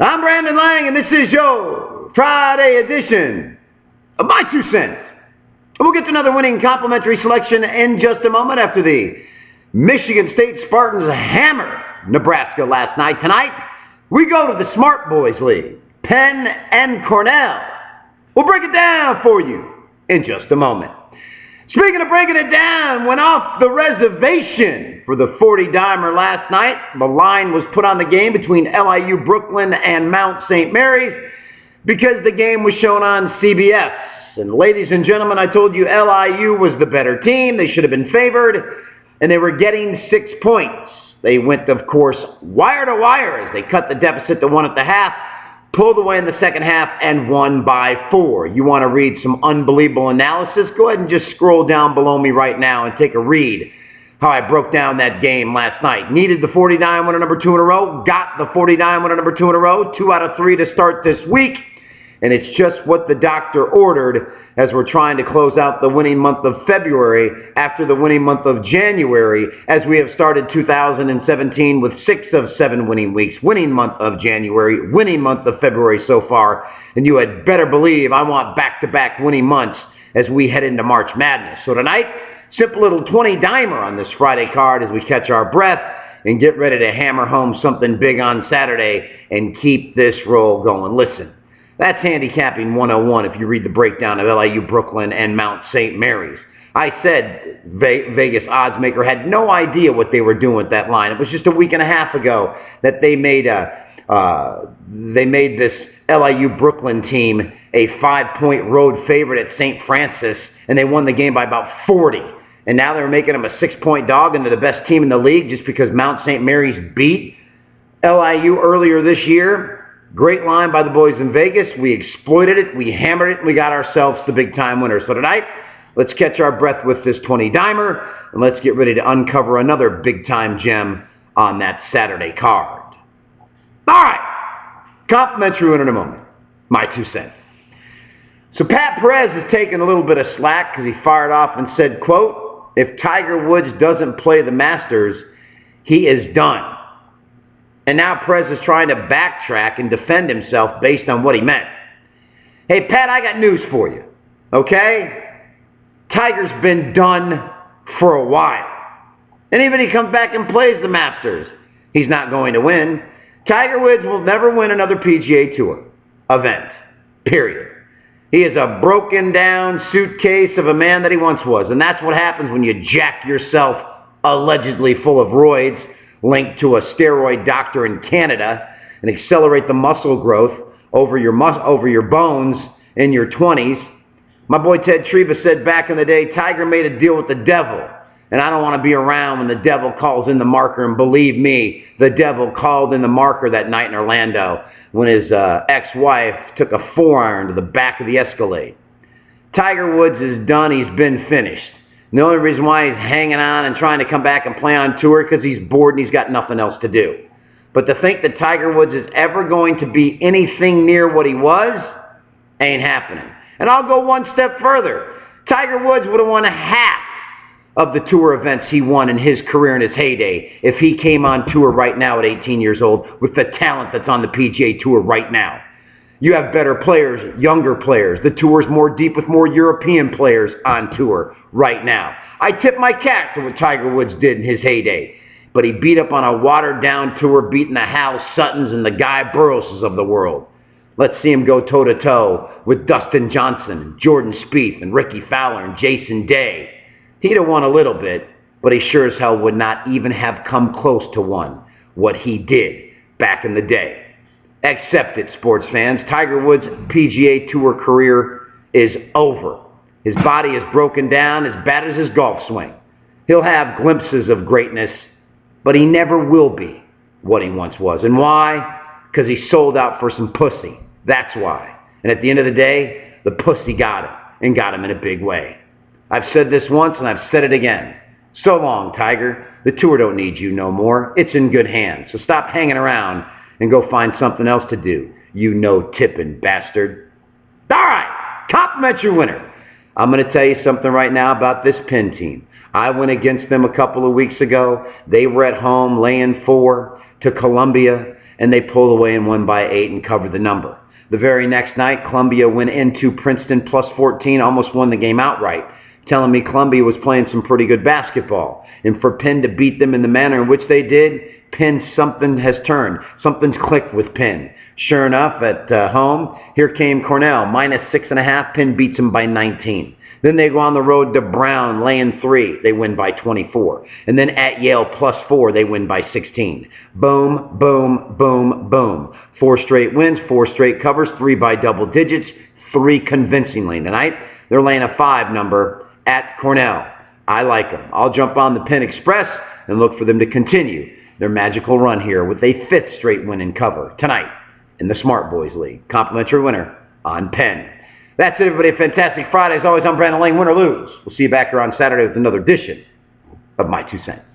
I'm Brandon Lang, and this is your Friday edition of My 2 Cents. We'll get to another winning complimentary selection in just a moment after the Michigan State Spartans hammer Nebraska last night. Tonight, we go to the Smart Boys League, Penn and Cornell. We'll break it down for you in just a moment. Speaking of breaking it down, went off the reservation for the 40-dimer last night. The line was put on the game between LIU Brooklyn and Mount St. Mary's because the game was shown on CBS. And ladies and gentlemen, I told you LIU was the better team. They should have been favored, and they were getting 6 points. They went, of course, wire to wire as they cut the deficit to 1 at the half, pulled away in the second half, and won by 4. You want to read some unbelievable analysis? Go ahead and just scroll down below me right now and take a read how I broke down that game last night. Needed the 40-dime winner number 2 in a row. Got the 40-dime winner number 2 in a row. 2 out of 3 to start this week. And it's just what the doctor ordered as we're trying to close out the winning month of February after the winning month of January, as we have started 2017 with 6 of 7 winning weeks, winning month of January, winning month of February so far. And you had better believe I want back-to-back winning months as we head into March Madness. So tonight, simple little 20-dimer on this Friday card as we catch our breath and get ready to hammer home something big on Saturday and keep this roll going. Listen. That's handicapping 101 if you read the breakdown of LIU Brooklyn and Mount St. Mary's. I said Vegas oddsmaker had no idea what they were doing with that line. It was just a week and a half ago that they made this LIU Brooklyn team a 5-point road favorite at St. Francis, and they won the game by about 40. And now they're making them a 6-point dog, and they're the best team in the league just because Mount St. Mary's beat LIU earlier this year. Great line by the boys in Vegas. We exploited it, we hammered it, and we got ourselves the big-time winner. So tonight, let's catch our breath with this 20-dimer, and let's get ready to uncover another big-time gem on that Saturday card. All right, complimentary winner in a moment. My 2 cents. So Pat Perez has taken a little bit of slack because he fired off and said, quote, "If Tiger Woods doesn't play the Masters, he is done." And now Perez is trying to backtrack and defend himself based on what he meant. Hey, Pat, I got news for you, okay? Tiger's been done for a while. And even if he comes back and plays the Masters, he's not going to win. Tiger Woods will never win another PGA Tour event, period. He is a broken down suitcase of a man that he once was. And that's what happens when you jack yourself allegedly full of roids, linked to a steroid doctor in Canada, and accelerate the muscle growth over your bones in your 20s. My boy Ted Treva said back in the day, Tiger made a deal with the devil, and I don't want to be around when the devil calls in the marker. And believe me, the devil called in the marker that night in Orlando when his ex-wife took a 4-iron to the back of the Escalade. Tiger Woods is done. He's been finished. The only reason why he's hanging on and trying to come back and play on tour because he's bored and he's got nothing else to do. But to think that Tiger Woods is ever going to be anything near what he was ain't happening. And I'll go one step further. Tiger Woods would have won half of the tour events he won in his career in his heyday if he came on tour right now at 18 years old with the talent that's on the PGA Tour right now. You have better players, younger players. The tour's more deep with more European players on tour right now. I tip my cap to what Tiger Woods did in his heyday. But he beat up on a watered-down tour, beating the Hal Suttons and the Guy Burroughs of the world. Let's see him go toe-to-toe with Dustin Johnson, Jordan Spieth, and Ricky Fowler, and Jason Day. He'd have won a little bit, but he sure as hell would not even have come close to what he did back in the day. Accept it, sports fans. Tiger Woods' PGA Tour career is over. His body is broken down as bad as his golf swing. He'll have glimpses of greatness, but he never will be what he once was. And why? Because he sold out for some pussy. That's why. And at the end of the day, the pussy got him, and got him in a big way. I've said this once, and I've said it again. So long, Tiger. The tour don't need you no more. It's in good hands. So stop hanging around and go find something else to do, you no-tipping bastard. All right, complimentary winner. I'm going to tell you something right now about this Penn team. I went against them a couple of weeks ago. They were at home laying 4 to Columbia. and they pulled away and won by 8 and covered the number. The very next night, Columbia went into Princeton plus 14, almost won the game outright, telling me Columbia was playing some pretty good basketball. And for Penn to beat them in the manner in which they did, Penn, something has turned. Something's clicked with Penn. Sure enough, at home, here came Cornell, minus 6.5. Penn beats them by 19. Then they go on the road to Brown, laying 3. They win by 24. And then at Yale, plus 4, they win by 16. Boom, boom, boom, boom. 4 straight wins, 4 straight covers, 3 by double digits, 3 convincingly. Tonight, they're laying a 5 number at Cornell. I like them. I'll jump on the Penn Express and look for them to continue their magical run here with a 5th straight win and cover tonight in the Smart Boys League. Complimentary winner on Penn. That's it, everybody. A fantastic Friday. As always, I'm Brandon Lang. Win or lose, we'll see you back here on Saturday with another edition of My 2 Cents.